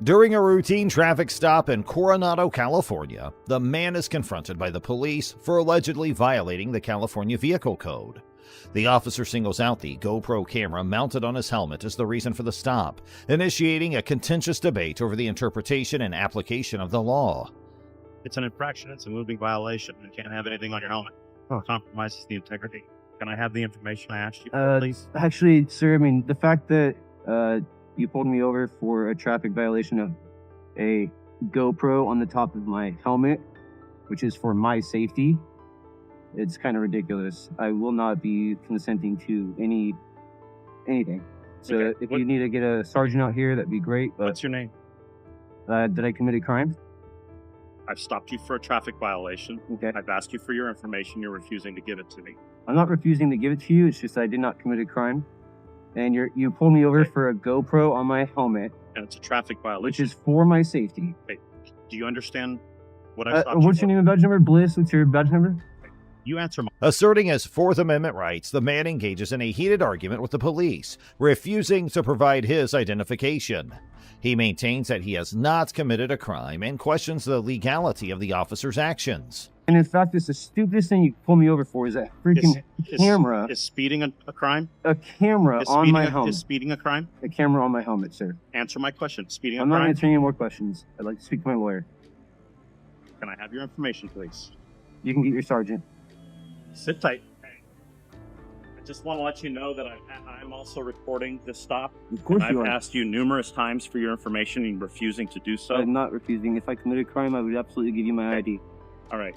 During a routine traffic stop in Coronado, California, the man is confronted by the police for allegedly violating the California Vehicle Code. The officer singles out the GoPro camera mounted on his helmet as the reason for the stop, initiating a contentious debate over the interpretation and application of the law. It's an infraction. It's a moving violation. You can't have anything on your helmet. It compromises the integrity. Can I have the information I asked you for, please? Actually, sir, I mean, the fact that you pulled me over for a traffic violation of a GoPro on the top of my helmet, which is for my safety, it's kind of ridiculous. I will not be consenting to anything. So Okay. if you need to get a sergeant out here, that'd be great. But What's your name? did I commit a crime? I've stopped you for a traffic violation. Okay. I've asked you for your information. You're refusing to give it to me. I'm not refusing to give it to you. It's just I did not commit a crime. And you pulled me over for a GoPro on my helmet, And it's a traffic violation. which is for my safety. Do you understand what I stopped you What's for? your name and badge number? Bliss, what's your badge number? You answer my Asserting his Fourth Amendment rights, the man engages in a heated argument with the police, refusing to provide his identification. He maintains that he has not committed a crime and questions the legality of the officer's actions. And in fact, it's the stupidest thing you pull me over for is that freaking camera. Is speeding a crime? A camera Is on speeding my a- helmet. Is speeding a crime? A camera on my helmet, sir. Answer my question. Speeding a I'm not crime? answering any more questions. I'd like to speak to my lawyer. Can I have your information, please? You can get your sergeant. Sit tight. I just want to let you know that I'm also recording this stop. Of course And you I've are. asked you numerous times for your information and you're refusing to do so. I'm not refusing. If I committed a crime, I would absolutely give you my ID. All right.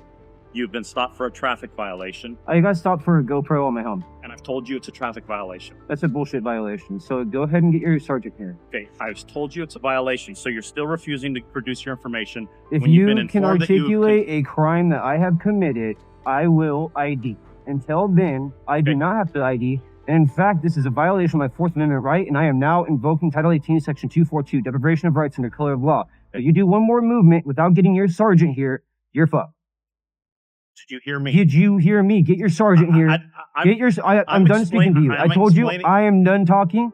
You've been stopped for a traffic violation, I got stopped for a GoPro on my helmet. and I've told you it's a traffic violation. That's a bullshit violation. So go ahead and get your sergeant here. Okay, I've told you it's a violation, so you're still refusing to produce your information. If When you've you been can informed that you articulate a crime that I have committed, I will ID. Until then, I do Okay. not have to ID. And in fact, this is a violation of my Fourth Amendment right, and I am now invoking Title 18, Section 242, deprivation of rights under color of law. If you do one more movement without getting your sergeant here, you're fucked. Did you hear me? Did you hear me? Get your sergeant here. I'm I'm done speaking to you. I I'm told you explaining- I am done talking.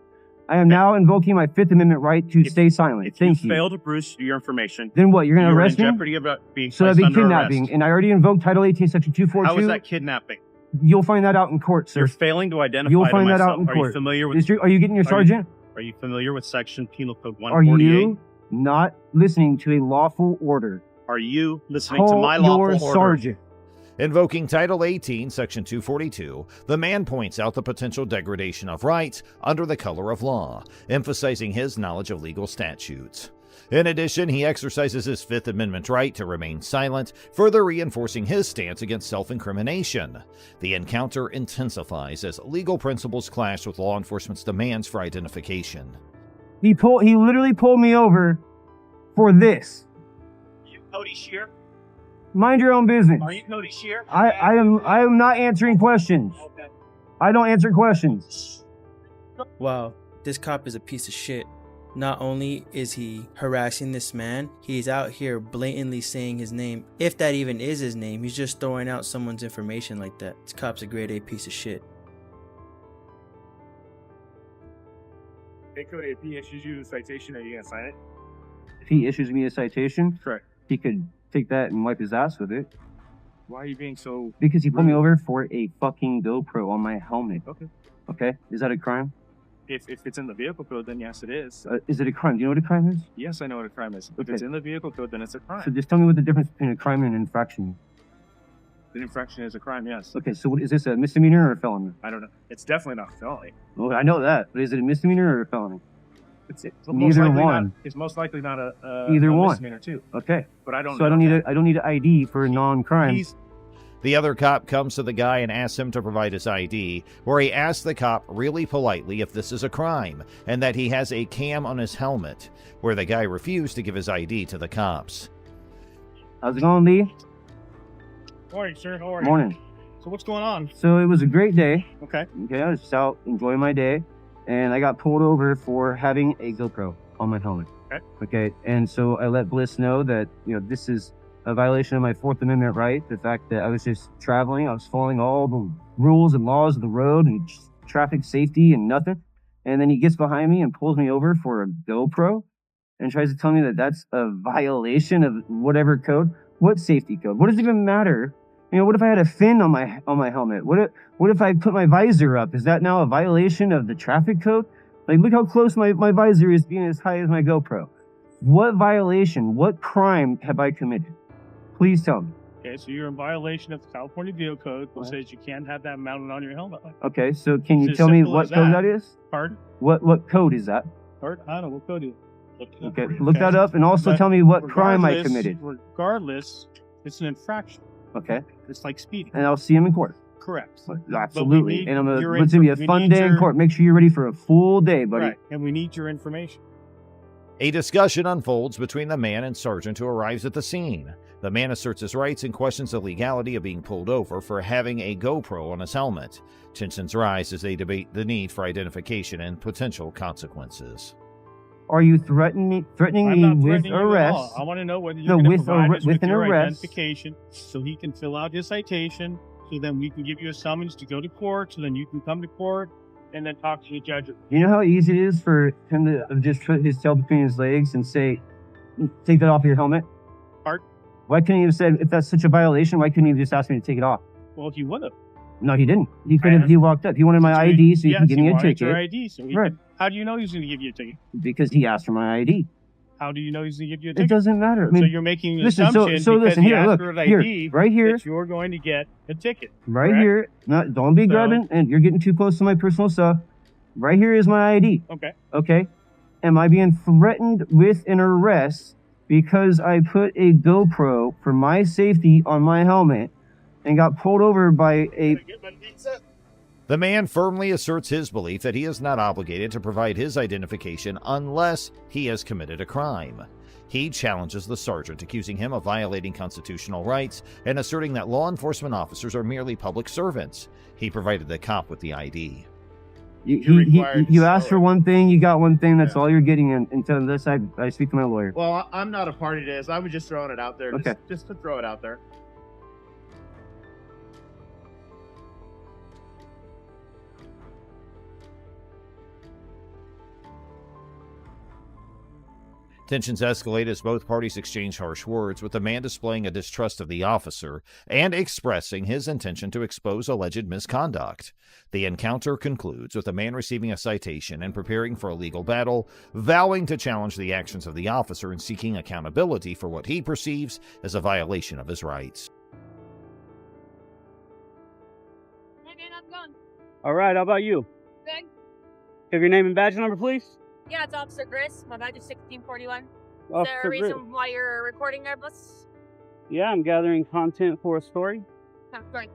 I am now invoking my Fifth Amendment right to stay silent. If Thank you you. fail to produce your information, Then what? You're going to you're arrest in me? jeopardy of being So that'd placed be under kidnapping. arrest. And I already invoked Title 18, Section 242. How is that kidnapping? You'll find that out in court, sir. You're failing to identify You'll to find that myself. out in Are you court. familiar with? Are you getting your Are you- sergeant? Are you familiar with Section Penal Code Are 148? you not listening to a lawful order? Are you listening to Call my your lawful order? sergeant. Invoking Title 18, Section 242, the man points out the potential degradation of rights under the color of law, emphasizing his knowledge of legal statutes. In addition, he exercises his Fifth Amendment right to remain silent, further reinforcing his stance against self-incrimination. The encounter intensifies as legal principles clash with law enforcement's demands for identification. He literally pulled me over for this. You Cody Shear? Mind your own business. Are you Cody Shear? I am not answering questions. Okay. I don't answer questions. Wow, this cop is a piece of shit. Not only is he harassing this man, he's out here blatantly saying his name. If that even is his name, he's just throwing out someone's information like that. This cop's a grade A piece of shit. Hey Cody, if he issues you a citation, are you gonna sign it? If he issues me a citation, Correct. he could take that and wipe his ass with it. Why are you being so... Because he pulled me over for a fucking GoPro on my helmet. Okay. Okay? Is that a crime? If it's in the vehicle code, then yes, it is. Is it a crime? Do you know what a crime is? Yes, I know what a crime is. If Okay. it's in the vehicle code, then it's a crime. So just tell me what the difference between a crime and an infraction is. The infraction is a crime, yes. Okay, so what, is this a misdemeanor or a felony? I don't know. It's definitely not a felony. Well, I know that, but is it a misdemeanor or a felony? It's Neither likely one. Not, it's most likely not a Either a one. misdemeanor too. Okay. But I don't. So I don't need an ID for a non-crime. He's The other cop comes to the guy and asks him to provide his ID, where he asks the cop really politely if this is a crime, and that he has a cam on his helmet, where the guy refused to give his ID to the cops. How's it going, Lee? Morning, sir. How are you? Morning. So what's going on? So it was a great day. Okay. Okay, I was just out enjoying my day, and I got pulled over for having a GoPro on my helmet. Okay. Okay, and so I let Bliss know that, this is a violation of my Fourth Amendment right. The fact that I was just traveling, I was following all the rules and laws of the road and traffic safety and nothing. And then he gets behind me and pulls me over for a GoPro. and tries to tell me that that's a violation of whatever code. What safety code? What does it even matter? You know, what if I had a fin on my helmet? What if I put my visor up? Is that now a violation of the traffic code? Like, look how close my visor is being as high as my GoPro. What violation, what crime have I committed? Please tell me. Okay, so you're in violation of the California Vehicle Code, which says you can't have that mounted on your helmet. Okay, so can you It's as tell me simple what as code that. that is? Pardon? What code is that? Pardon? I don't know. What code is it? Okay, look that up and also But tell me what crime I regardless- committed. Regardless, it's an infraction. Okay, It's like speeding. and I'll see him in court. Correct. Absolutely. need And your it's gonna be a we fun need day in your- court. Make sure you're ready for a full day, buddy. Right, and we need your information. A discussion unfolds between the man and sergeant who arrives at the scene. The man asserts his rights and questions the legality of being pulled over for having a GoPro on his helmet. Tensions rise as they debate the need for identification and potential consequences. Are you threatening me I'm not with threatening you at arrest? all. I want to know whether No, you're going to with provide us with an your arrest. identification so he can fill out his citation, so then we can give you a summons to go to court, so then you can come to court and then talk to the judge. You know how easy it is for him to just put his tail between his legs and say, "Take that off your helmet"? Art? Why couldn't he have said, if that's such a violation, why couldn't he have just asked me to take it off? Well, he would have. No, he didn't. He could have. He walked up. He wanted my ID so he Yes, can give me a wanted your ticket. ID, so he Right. could- how do you know he's going to give you a ticket? Because he asked for my ID. How do you know he's going to give you a It ticket? doesn't matter. I So mean, you're making an listen. assumption So because listen he here. asked Look for an here. ID Right here. that you're going to get a ticket. Right correct? here. No, don't be So- grabbing, and you're getting too close to my personal stuff. Right here is my ID. Okay. Okay. Am I being threatened with an arrest because I put a GoPro for my safety on my helmet and got pulled over by a... The man firmly asserts his belief that he is not obligated to provide his identification unless he has committed a crime. He challenges the sergeant, accusing him of violating constitutional rights and asserting that law enforcement officers are merely public servants. He provided the cop with the ID. You asked for one thing, you got one thing, that's all you're getting until this I speak to my lawyer. Well, I'm not a party to this. I was just throwing it out there. Okay. Just to throw it out there. Tensions escalate as both parties exchange harsh words, with the man displaying a distrust of the officer and expressing his intention to expose alleged misconduct. The encounter concludes with the man receiving a citation and preparing for a legal battle, vowing to challenge the actions of the officer and seeking accountability for what he perceives as a violation of his rights. Hey man, how's it going? All right, how about you? Good. Have your name and badge number, please? Yeah, it's Officer Gris. My badge is 1641. Is there Officer a reason Gris. why you're recording our bus? Yeah, I'm gathering content for a story, Sorry.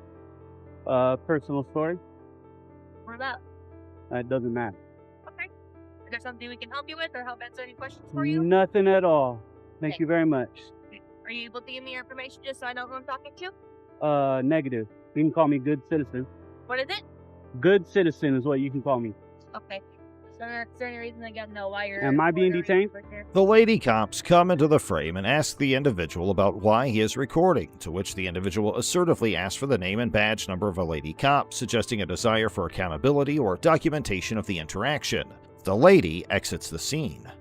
personal story. What about? It doesn't matter. Okay. Is there something we can help you with or help answer any questions for you? Nothing at all. Thank Okay. you very much. Are you able to give me your information just so I know who I'm talking to? Negative. You can call me good citizen. What is it? Good citizen is what you can call me. Okay. Is there any reason I gotta know why you're... Am I being recording detained? right here? The lady cops come into the frame and ask the individual about why he is recording, to which the individual assertively asks for the name and badge number of a lady cop, suggesting a desire for accountability or documentation of the interaction. The lady exits the scene.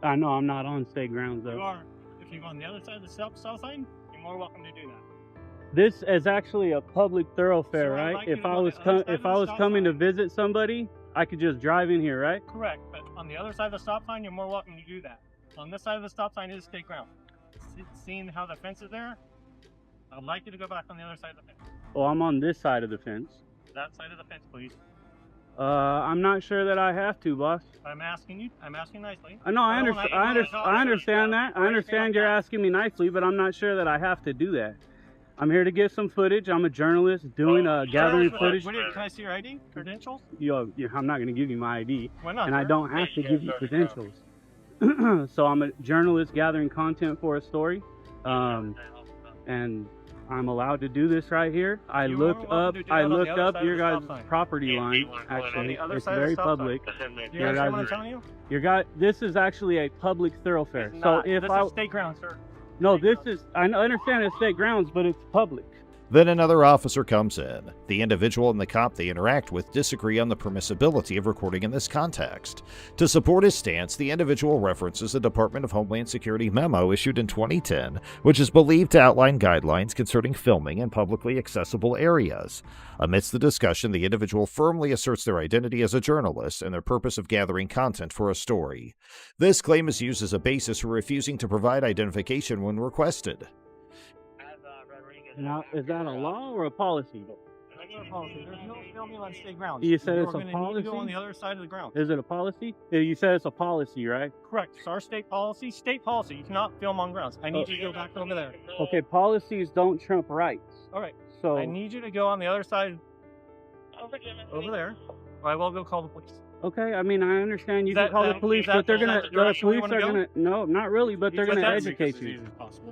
I know I'm not on state grounds, You though. are. If you're on the other side of the south side, you're more welcome to do that. This is actually a public thoroughfare, So I'd right? like you If to I go on was the other side if of I the was stop coming to sign. visit somebody, I could just drive in here, right? Correct, but on the other side of the stop sign, you're more welcome to do that. On this side of the stop sign is state ground. Seeing how the fence is there, I'd like you to go back on the other side of the fence. Well, I'm on this side of the fence. That side of the fence, please. I'm not sure that I have to, boss. I'm asking you. I'm asking nicely. I know, I don't understand. want- I, you under, don't I want to understand that. I or anything understand like you're that. asking me nicely, but I'm not sure that I have to do that. I'm here to get some footage. I'm a journalist doing gathering footage. Can I see your ID credentials? I'm not going to give you my ID, Why not? and I sir? don't have to give you credentials. So I'm a journalist gathering content for a story, and I'm allowed to do this right here. I You are looked welcome up. to do I that on the looked other up side your of the guys' stop sign. property line. On Actually, the other it's side of the very stop sign. public. You Your understand what I'm guys' telling you? This is actually a public thoroughfare. It's So not. if this I is state ground, sir. no, this is I understand it's state grounds, but it's public. Then another officer comes in. The individual and the cop they interact with disagree on the permissibility of recording in this context. To support his stance, the individual references a Department of Homeland Security memo issued in 2010, which is believed to outline guidelines concerning filming in publicly accessible areas. Amidst the discussion, the individual firmly asserts their identity as a journalist and their purpose of gathering content for a story. This claim is used as a basis for refusing to provide identification when requested. Now, is that a law or a policy? There's no filming on state grounds. You said You're it's a gonna need to policy? go on the other side of the ground. Is it a policy? You said it's a policy, right? Correct. It's our state policy. State policy. You cannot film on grounds. I need you to go back over there. Okay, policies don't trump rights. All right. So I need you to go on the other side over there, or I will go call the police. okay, I mean, I understand you Is that- can call the that- police, is that- but they're is that gonna the the direction we police wanna are go? gonna no, not really, but they're Because gonna that's- educate you.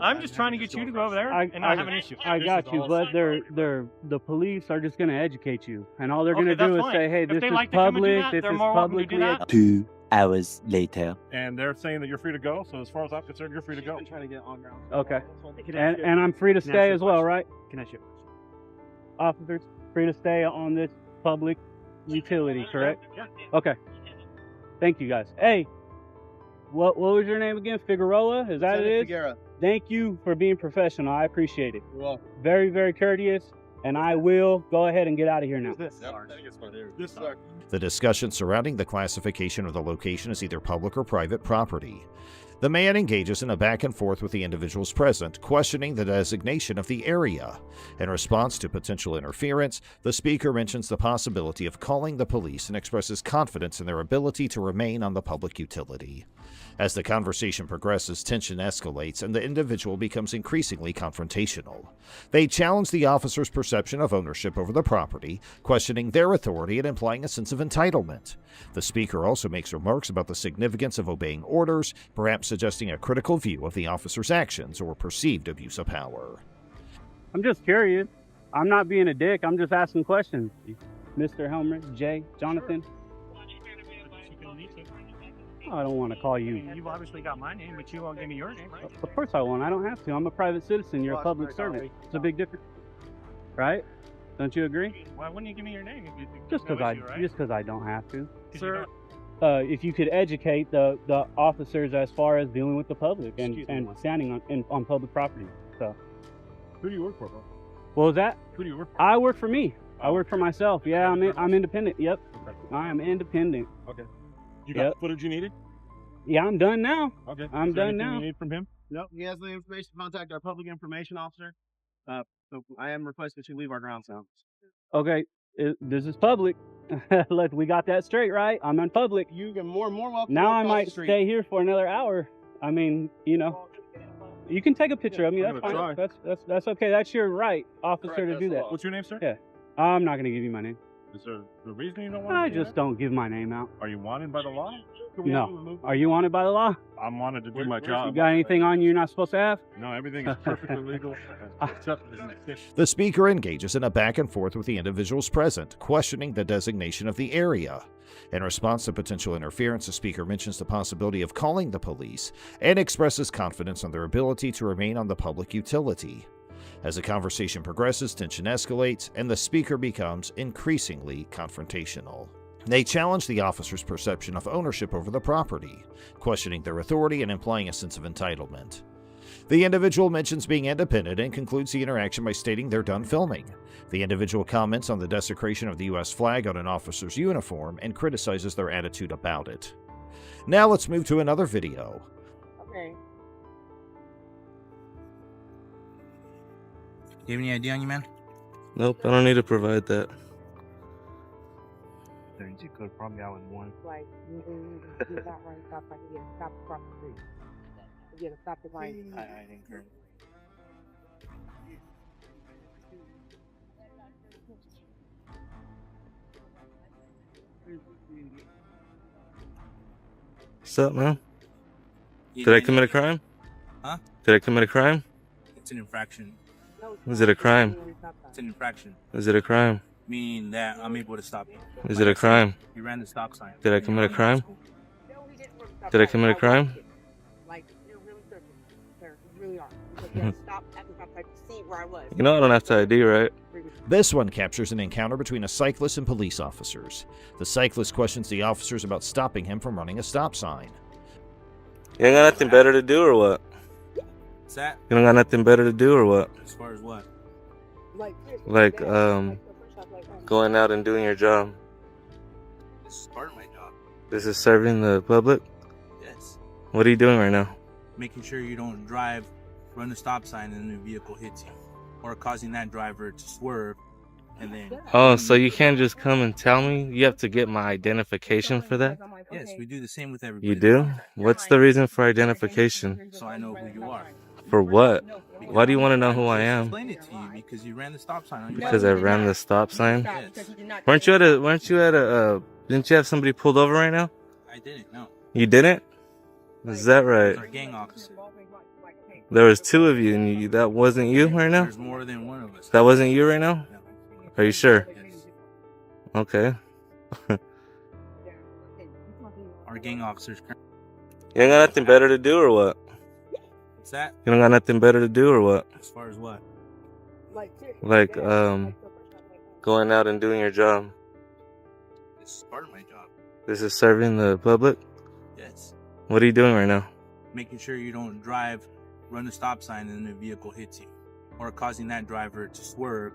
I'm just trying to get you to go over there and not have an issue. I got you, but the police are just gonna educate you, and all they're Okay, gonna do that's is fine. say, hey, If this they is like to come and do public, that, this they're is more welcome to do publicly. that. 2 hours later. And they're saying that you're free to go. So as far as I'm concerned, you're free to go. I'm trying to get on ground. Okay, Can I ask you- and I'm free to can I ask stay you a as well, question? right? Can I ask you a question? Officers free to stay on this public utility, correct? Yeah. Okay. Thank you, guys. Hey, what was your name again? Figueroa? Is that it? Figueroa. Thank you for being professional. I appreciate it. You're welcome. Very, very courteous. And I will go ahead and get out of here now. This. The discussion surrounding the classification of the location as either public or private property. The man engages in a back and forth with the individuals present, questioning the designation of the area. In response to potential interference, the speaker mentions the possibility of calling the police and expresses confidence in their ability to remain on the public utility. As the conversation progresses, tension escalates and the individual becomes increasingly confrontational. They challenge the officer's perception of ownership over the property, questioning their authority and implying a sense of entitlement. The speaker also makes remarks about the significance of obeying orders, perhaps suggesting a critical view of the officer's actions or perceived abuse of power. I'm just curious. I'm not being a dick. I'm just asking questions. Mr. Helmer, Jay, Jonathan. I don't want to call you. You've obviously got my name, but you won't give me your name, right? Of course I won't. I don't have to. I'm a private citizen. You're a public servant. It's a big difference. Right? Don't you agree? Why wouldn't you give me your name? If Just no because issue, right? I don't have to. 'Cause you If you could educate the officers as far as dealing with the public and standing on public property. So, Who do you work for, bro? what was that? Who do you work for? I work for me. I work for myself. Yeah, I'm independent. Yep, Okay. I am independent. You got Yep. the footage you needed? Yeah, I'm done now. Okay. I'm Is there done anything now. You need from him? Nope, he has the information to contact our public information officer. So I am requesting that you leave our grounds now. Okay, this is public. Look, we got that straight, right? I'm in public. You get more welcome. Now to I cross might the street. stay here for another hour. I mean, you know, you can take a picture of me. I'm That's gonna fine. That's okay. That's your right, officer, Correct, to do that's that. law. What's your name, sir? Yeah. I'm not gonna give you my name. Is there the reason you don't want I to do just don't give my name out. that? Are you wanted by the law? No. Are you wanted by the law? I'm wanted to do my You job. got anything on you you're not supposed to have? No, everything is perfectly legal. Except The speaker engages in a back and forth with the individuals present, questioning the designation of the area. In response to potential interference, the speaker mentions the possibility of calling the police and expresses confidence on their ability to remain on the public utility. As the conversation progresses, tension escalates, and the speaker becomes increasingly confrontational. They challenge the officer's perception of ownership over the property, questioning their authority and implying a sense of entitlement. The individual mentions being independent and concludes the interaction by stating they're done filming. The individual comments on the desecration of the U.S. flag on an officer's uniform and criticizes their attitude about it. Now let's move to another video. Okay. Do you have any ID on you, man? Nope, I don't need to provide that. you could probably out in one. Like, you're not running stop sign, you gotta stop across the street. You gotta stop the line. I think her. What's up, man? You Did I didn't- commit a crime? Huh? Did I commit a crime? It's an infraction. Is it a crime? It's an infraction. Is it a crime? Meaning that I'm able to stop you. Is it a crime? You ran the stop sign. Did I commit a crime? Did I commit a crime? Like, you're really searching, sir. You really are. Because you have to stop at the stop like to see where I was. You know I don't have to ID, right? This one captures an encounter between a cyclist and police officers. The cyclist questions the officers about stopping him from running a stop sign. You ain't got nothing better to do or what? What's that? You don't got nothing better to do or what? As far as what? Like, going out and doing your job. This is part of my job. This is serving the public? Yes. What are you doing right now? Making sure you don't drive, run the stop sign, and then the vehicle hits you. Or causing that driver to swerve, and then... Oh, so you can't just come and tell me? You have to get my identification for that? Yes, we do the same with everybody. You do? What's the reason for identification? So I know who you are. For what? Why do you want to know who I am? Explain it to you because you ran the stop sign on your Because I ran the stop sign? Yes. Weren't you at a, didn't you have somebody pulled over right now? I didn't, no. You didn't? Is that right? Our gang officer. There was two of you, and that wasn't you right now? There's more than one of us. That wasn't you right now? No. Are you sure? Yes. Okay. Our gang officers. You ain't got nothing better to do or what? What's that? You don't got nothing better to do or what? As far as what? Like, going out and doing your job. This is part of my job. This is serving the public? Yes. What are you doing right now? Making sure you don't drive, run the stop sign, and then the vehicle hits you. Or causing that driver to swerve,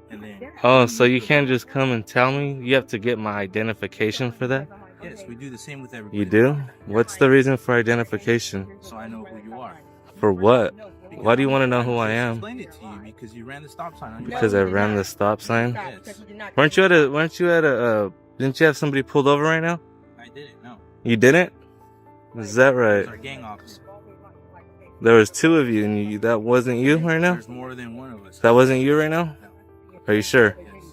and then... Oh, so you can't just come and tell me? You have to get my identification for that? Yes, we do the same with everybody. You do? What's the reason for identification? So I know who you are. For what? Why do you want to know who I am? Explain it to you because you ran the stop sign on your Because I ran the stop sign? Yes. Weren't you at a, didn't you have somebody pulled over right now? I didn't, no. You didn't? Is that right? Our gang officer. There was two of you, and that wasn't you right now? There's more than one of us. That wasn't you right now? No. Are you sure? Yes.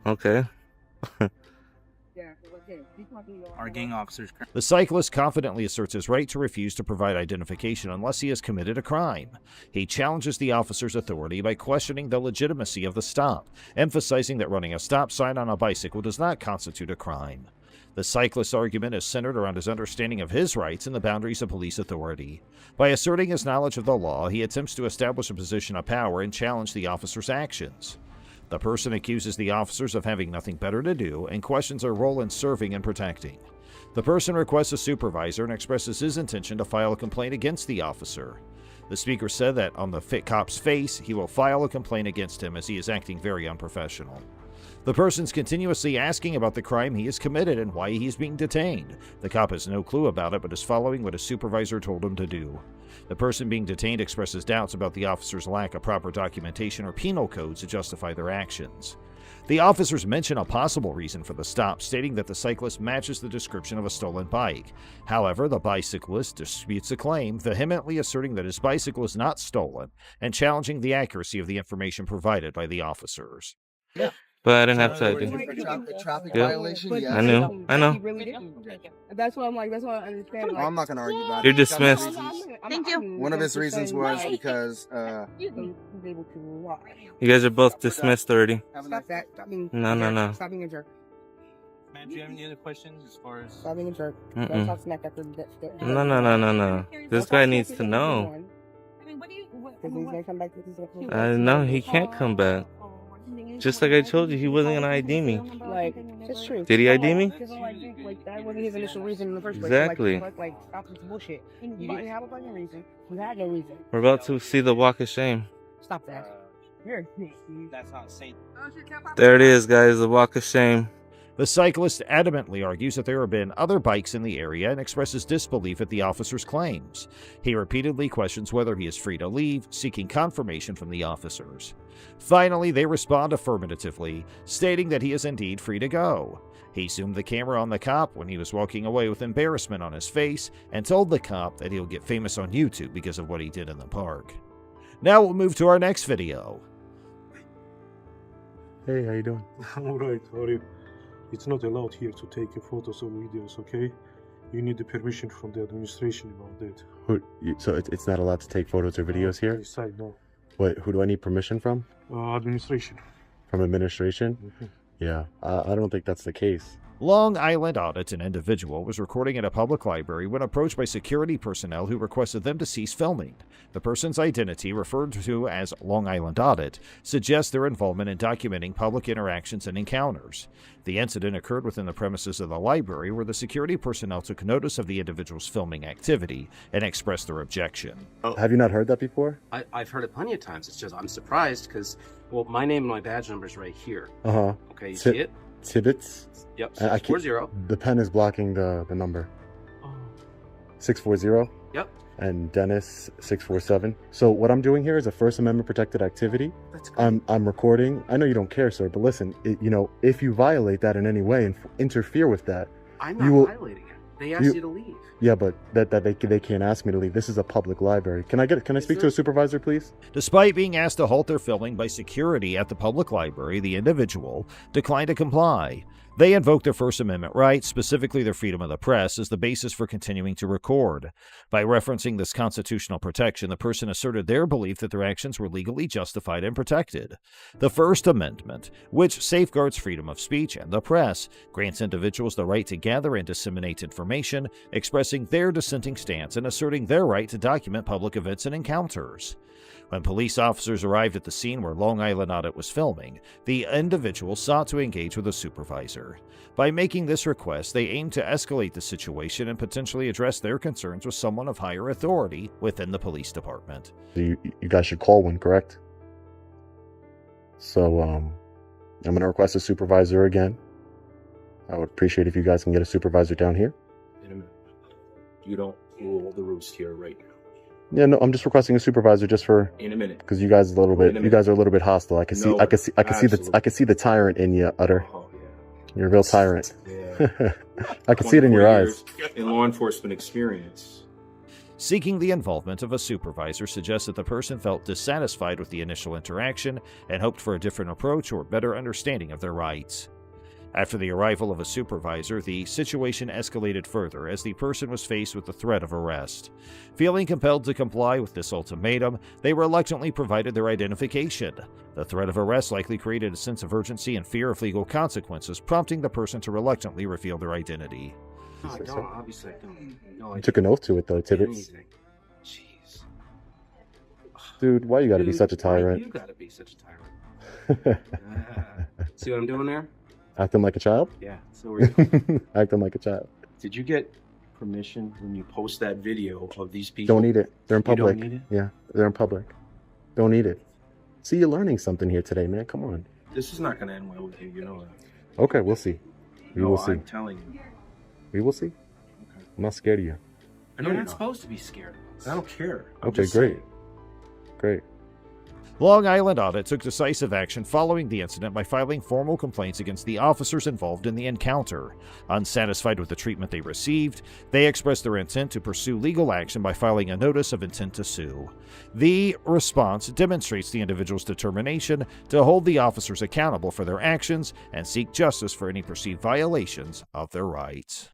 Okay. Our gang officers. The cyclist confidently asserts his right to refuse to provide identification unless he has committed a crime. He challenges the officer's authority by questioning the legitimacy of the stop, emphasizing that running a stop sign on a bicycle does not constitute a crime. The cyclist's argument is centered around his understanding of his rights and the boundaries of police authority. By asserting his knowledge of the law, he attempts to establish a position of power and challenge the officer's actions. The person accuses the officers of having nothing better to do and questions their role in serving and protecting. The person requests a supervisor and expresses his intention to file a complaint against the officer. The speaker said that on the cop's face, he will file a complaint against him as he is acting very unprofessional. The person's continuously asking about the crime he has committed and why he is being detained. The cop has no clue about it but is following what his supervisor told him to do. The person being detained expresses doubts about the officer's lack of proper documentation or penal codes to justify their actions. The officers mention a possible reason for the stop, stating that the cyclist matches the description of a stolen bike. However, the bicyclist disputes the claim, vehemently asserting that his bicycle is not stolen and challenging the accuracy of the information provided by the officers. Yeah. But I didn't have to ID. A traffic Yeah. violation? Yeah. I knew. I know. That's what I'm like. That's what I understand. Well, I'm not going to argue about You're it. dismissed. Thank you. One of his reasons was because You guys are both dismissed already. Stop that. Stop being No. Stop being a jerk. Man, do you have any other questions as far as... Stop being a jerk. Mm-mm. Don't talk smack after No. This guy needs to know. Because he's gonna come back with his No, he can't come back. Just like I told you, he wasn't gonna ID me. Like, it's true. Did he ID me? Because like that wasn't his initial reason in the first place. Exactly. Like stop this bullshit. You didn't have a fucking reason. You had no reason. We're about to see the walk of shame. Stop that. You're That's not safe. There it is, guys, the walk of shame. The cyclist adamantly argues that there have been other bikes in the area and expresses disbelief at the officer's claims. He repeatedly questions whether he is free to leave, seeking confirmation from the officers. Finally, they respond affirmatively, stating that he is indeed free to go. He zoomed the camera on the cop when he was walking away with embarrassment on his face and told the cop that he'll get famous on YouTube because of what he did in the park. Now we'll move to our next video. Hey, how you doing? Alright, how are you? It's not allowed here to take photos or videos, okay? You need the permission from the administration about that. So it's not allowed to take photos or videos here? Inside, no. Who do I need permission from? Administration. From administration? Mm-hmm. Yeah, I don't think that's the case. Long Island Audit, an individual, was recording at a public library when approached by security personnel who requested them to cease filming. The person's identity, referred to as Long Island Audit, suggests their involvement in documenting public interactions and encounters. The incident occurred within the premises of the library, where the security personnel took notice of the individual's filming activity and expressed their objection. Have you not heard that before? I've heard it plenty of times. It's just I'm surprised because, well, my name and my badge number is right here. Uh-huh. Okay, you see it? Tibbets? Yep, I 640. The pen is blocking the number. 640? Yep. And Dennis 647. So what I'm doing here is a First Amendment protected activity. That's great. I'm recording. I know you don't care, sir, but listen, if you violate that in any way and interfere with that, I'm not violating it. They asked you to leave. Yeah, but that they can't ask me to leave. This is a public library. Can I speak to a supervisor, please? Despite being asked to halt their filming by security at the public library, the individual declined to comply. They invoked their First Amendment rights, specifically their freedom of the press, as the basis for continuing to record. By referencing this constitutional protection, the person asserted their belief that their actions were legally justified and protected. The First Amendment, which safeguards freedom of speech and the press, grants individuals the right to gather and disseminate information, expressing their dissenting stance and asserting their right to document public events and encounters. When police officers arrived at the scene where Long Island Audit was filming, the individual sought to engage with a supervisor. By making this request, they aimed to escalate the situation and potentially address their concerns with someone of higher authority within the police department. You guys should call one, correct? So, I'm going to request a supervisor again. I would appreciate if you guys can get a supervisor down here. In a minute. You don't rule the roost here right now. Yeah, no, I'm just requesting a supervisor just for In a minute. because you guys are a little bit hostile. I can see the tyrant in you, Utter. Oh, yeah. You're a real tyrant. Yeah. I can see it in your eyes. In law enforcement experience. Seeking the involvement of a supervisor suggests that the person felt dissatisfied with the initial interaction and hoped for a different approach or better understanding of their rights. After the arrival of a supervisor, the situation escalated further as the person was faced with the threat of arrest. Feeling compelled to comply with this ultimatum, they reluctantly provided their identification. The threat of arrest likely created a sense of urgency and fear of legal consequences, prompting the person to reluctantly reveal their identity. No, I don't. Obviously, I don't. No, I You took an oath to it, though, Tibbets. Jeez. Dude, why you gotta be Dude, such a why tyrant? You gotta be such a tyrant. See what I'm doing there? Acting like a child? Yeah, so are you. Acting like a child. Did you get permission when you post that video of these people? Don't eat it. They're in You public. don't need it? Yeah, they're in public. Don't eat it. See, you're learning something here today, man. Come on. This is not going to end well with you, you know that. Okay, we'll see. We No, will see. I'm telling you. We will see. I'm not scared of you. I know you're not supposed to be scared of us. I don't care. I'm Okay, just great. saying. Great. Long Island Audit took decisive action following the incident by filing formal complaints against the officers involved in the encounter. Unsatisfied with the treatment they received, they expressed their intent to pursue legal action by filing a notice of intent to sue. The response demonstrates the individual's determination to hold the officers accountable for their actions and seek justice for any perceived violations of their rights.